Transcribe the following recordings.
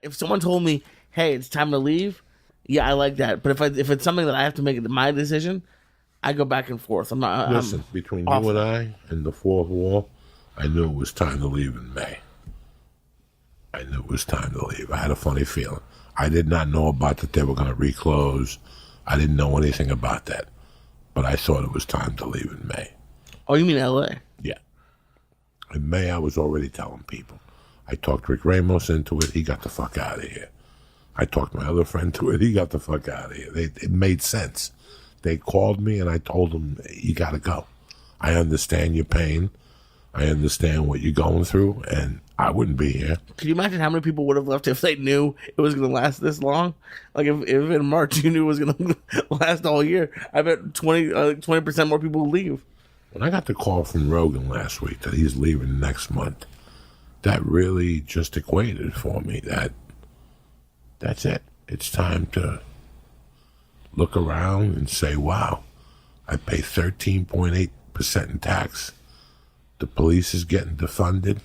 if someone told me, "Hey, it's time to leave," yeah, I like that. But if it's something that I have to make my decision, I go back and forth. I'm not. Listen, between you and I and the fourth wall, I knew it was time to leave in May. I knew it was time to leave. I had a funny feeling. I did not know about that they were going to reclose. I didn't know anything about that. But I thought it was time to leave in May. Oh, you mean L.A.? Yeah. In May, I was already telling people. I talked Rick Ramos into it. He got the fuck out of here. I talked my other friend to it. He got the fuck out of here. It made sense. They called me, and I told them, you got to go. I understand your pain. I understand what you're going through, and I wouldn't be here. Could you imagine how many people would have left if they knew it was going to last this long? Like if in March you knew it was going to last all year, I bet 20% more people would leave. When I got the call from Rogan last week that he's leaving next month, that really just equated for me that's it. It's time to look around and say, wow, I pay 13.8% in tax. The police is getting defunded.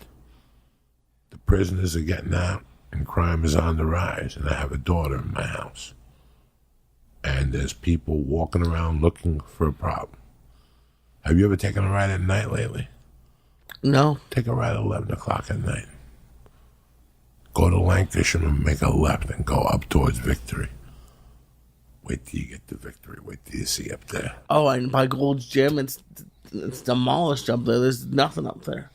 The prisoners are getting out, and crime is on the rise. And I have a daughter in my house. And there's people walking around looking for a problem. Have you ever taken a ride at night lately? No. Take a ride at 11 o'clock at night. Go to Lancashire and make a left and go up towards Victory. Wait till you get to Victory. Wait till you see up there. Oh, and by Gold's Gym, it's demolished up there. There's nothing up there.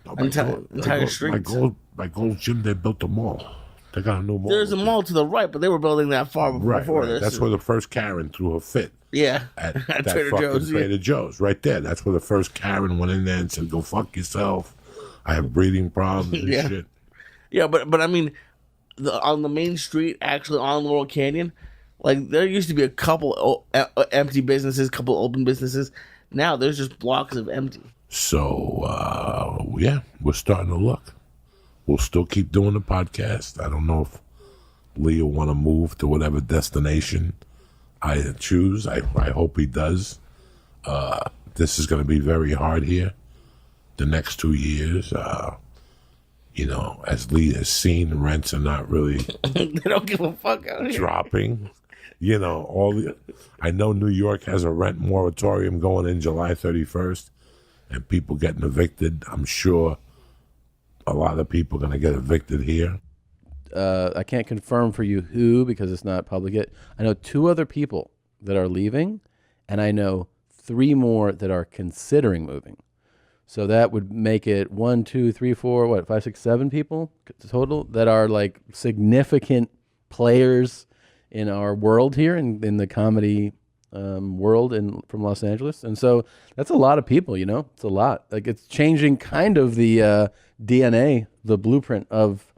No, Entire streets. By Gold's Gym, they built a mall. They got a new mall. There's a mall to the right, but they were building that far before this. That's where the first Karen threw her fit. Yeah, at at that Trader fucking Joe's. Trader Joe's, right there. That's where the first Karen went in there and said, "Go fuck yourself. I have breathing problems and shit." Yeah, but I mean, on the main street, actually on Laurel Canyon, like there used to be a couple empty businesses, couple open businesses. Now there's just blocks of empty. So yeah, we're starting to look. We'll still keep doing the podcast. I don't know if Lee will want to move to whatever destination I choose. I hope he does. This is going to be very hard here. The next 2 years, as Lee has seen, rents are not really They don't give a fuck out here. dropping. I know New York has a rent moratorium going in July 31st, and people getting evicted. I'm sure a lot of people are going to get evicted here. I can't confirm for you who, because it's not public yet. I know 2 other people that are leaving, and I know 3 more that are considering moving. So that would make it 1, 2, 3, 4, 5, 6, 7 people total that are like significant players in our world here in the comedy world from Los Angeles. And so that's a lot of people, it's a lot. Like it's changing kind of the DNA, the blueprint of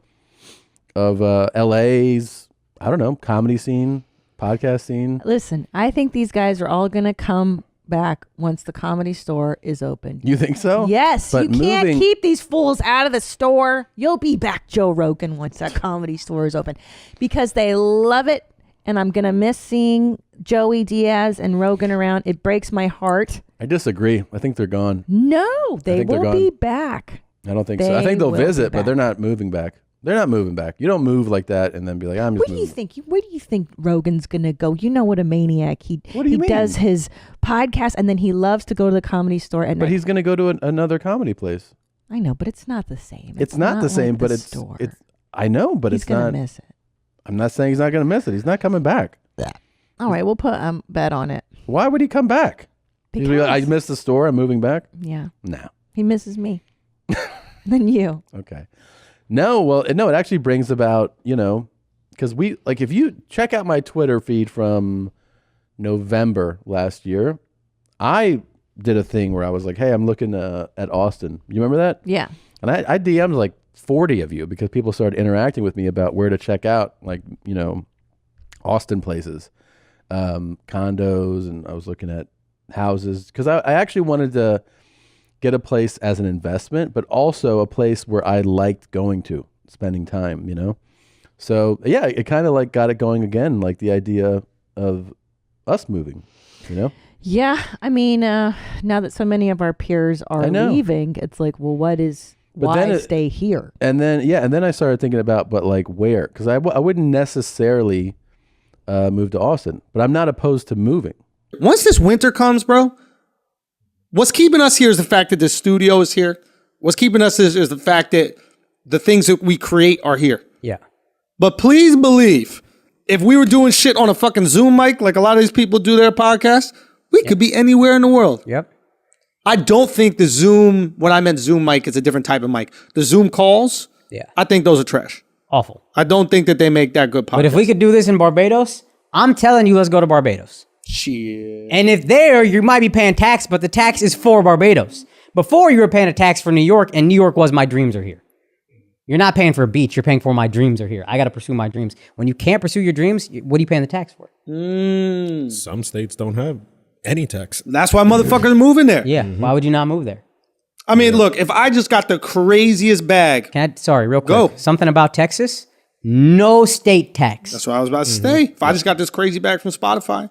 LA's, I don't know, comedy scene, podcast scene. Listen, I think these guys are all going to come back once the Comedy Store is open. You think so? Yes. But you can't keep these fools out of the store. You'll be back, Joe Rogan, once that Comedy Store is open because they love it. And I'm going to miss seeing Joey Diaz and Rogan around. It breaks my heart. I disagree. I think they're gone. No, they will be back. I don't think so. I think they'll visit, but they're not moving back. They're not moving back. You don't move like that and then be like, I'm just moving. Where do you think Rogan's going to go? You know what a maniac. What do you mean? Does his podcast and then he loves to go to the Comedy Store. But he's going to go to another comedy place. I know, but it's not the same. It's not the same, but it's I know, but he's it's not. He's going to miss it. I'm not saying he's not going to miss it. He's not coming back. All right, we'll put a bet on it. Why would he come back? Because I missed the store. I'm moving back. Yeah. No. He misses me. Than you. Okay. No, it actually brings about, because if you check out my Twitter feed from November last year, I did a thing where I was like, hey, I'm looking at Austin. You remember that? Yeah. And I DM'd like 40 of you because people started interacting with me about where to check out, Austin places, condos, and I was looking at houses because I actually wanted to get a place as an investment, but also a place where I liked going to, spending time, So yeah, it kind of got it going again, like the idea of us moving, Yeah, I mean, now that so many of our peers are leaving, it's like, well, what is why stay here? And then I started thinking about, but like where? Because I wouldn't necessarily move to Austin, but I'm not opposed to moving. Once this winter comes, bro, what's keeping us here is the fact that the studio is here. What's keeping us is the fact that the things that we create are here. Yeah. But please believe, if we were doing shit on a fucking Zoom mic, like a lot of these people do their podcasts, we could be anywhere in the world. Yep. I don't think the Zoom, when I meant Zoom mic, is a different type of mic. The Zoom calls, I think those are trash. Awful. I don't think that they make that good podcasts. But if we could do this in Barbados, I'm telling you, let's go to Barbados. Shit. And if there, you might be paying tax, but the tax is for Barbados. Before, you were paying a tax for New York, and New York was my dreams are here. You're not paying for a beach. You're paying for my dreams are here. I got to pursue my dreams. When you can't pursue your dreams, what are you paying the tax for? Some states don't have any tax. That's why motherfuckers are moving there. Yeah. Why would you not move there? I mean, look, if I just got the craziest bag. Sorry, real quick. Go. Something about Texas. No state tax. That's what I was about to say. If I just got this crazy bag from Spotify,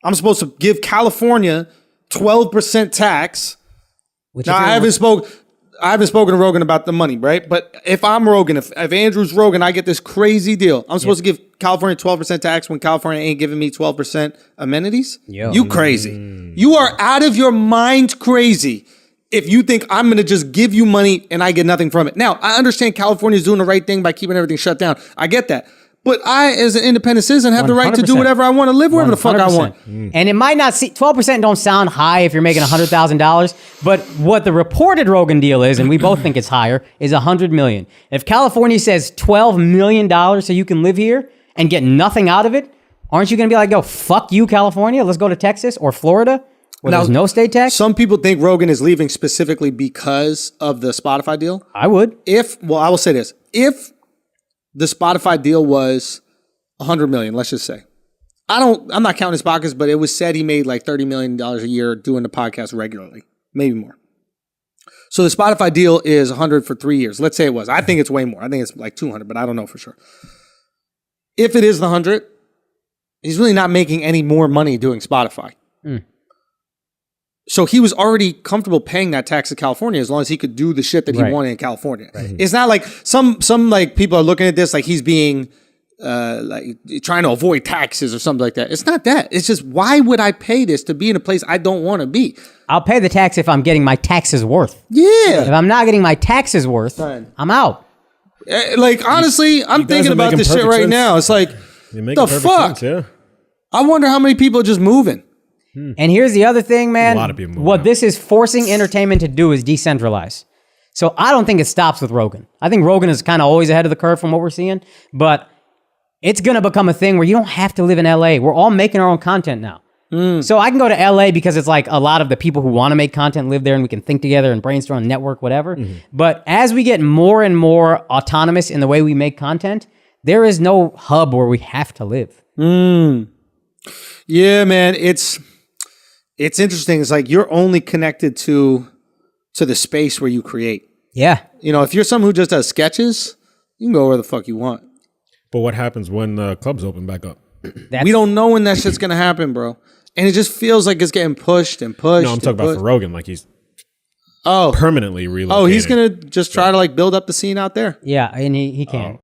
I'm supposed to give California 12% tax. Now, I haven't spoken to Rogan about the money, right? But if I'm Rogan, if Andrew's Rogan, I get this crazy deal. I'm supposed to give California 12% tax when California ain't giving me 12% amenities? Yo. You crazy. You are out of your mind crazy if you think I'm going to just give you money and I get nothing from it. Now, I understand California's doing the right thing by keeping everything shut down. I get that. But I, as an independent citizen, have the right to do 100%. whatever I want to live wherever the fuck I 100%. want. And it might not see 12% don't sound high if you're making $100,000, but what the reported Rogan deal is, and we both think it's higher, is $100 million. If California says $12 million so you can live here and get nothing out of it, aren't you going to be like, yo, fuck you, California? Let's go to Texas or Florida where there's no state tax? Some people think Rogan is leaving specifically because of the Spotify deal. I would. I will say this. If the Spotify deal was $100 million, let's just say. I'm not counting his pockets, but it was said he made like $30 million a year doing the podcast regularly, maybe more. So the Spotify deal is 100 for 3 years. Let's say it was. I think it's way more. I think it's like 200, but I don't know for sure. If it is the 100, he's really not making any more money doing Spotify. So he was already comfortable paying that tax to California as long as he could do the shit that he wanted in California. Right. It's not like some like people are looking at this like he's being like trying to avoid taxes or something like that. It's not that. It's just, why would I pay this to be in a place I don't want to be? I'll pay the tax if I'm getting my taxes worth. Yeah. If I'm not getting my taxes worth, I'm out. Like, honestly, I'm thinking about this shit right now. It's like, the fuck? Sense, yeah. I wonder how many people are just moving. And here's the other thing, man. A lot of people moving what out. this is forcing entertainment to do is decentralize. So I don't think it stops with Rogan. I think Rogan is kind of always ahead of the curve from what we're seeing, but it's going to become a thing where you don't have to live in LA. We're all making our own content now. So I can go to LA because it's like a lot of the people who want to make content live there and we can think together and brainstorm and network, whatever. But as we get more and more autonomous in the way we make content, there is no hub where we have to live. Yeah, man. It's interesting. It's like you're only connected to the space where you create. Yeah. You know, if you're someone who just does sketches, you can go where the fuck you want. But what happens when the clubs open back up? We don't know when that shit's gonna happen, bro. And it just feels like it's getting pushed and pushed. No, I'm talking about for Rogan, like he's permanently relocating. Oh, he's gonna just try to like build up the scene out there. Yeah, and he can.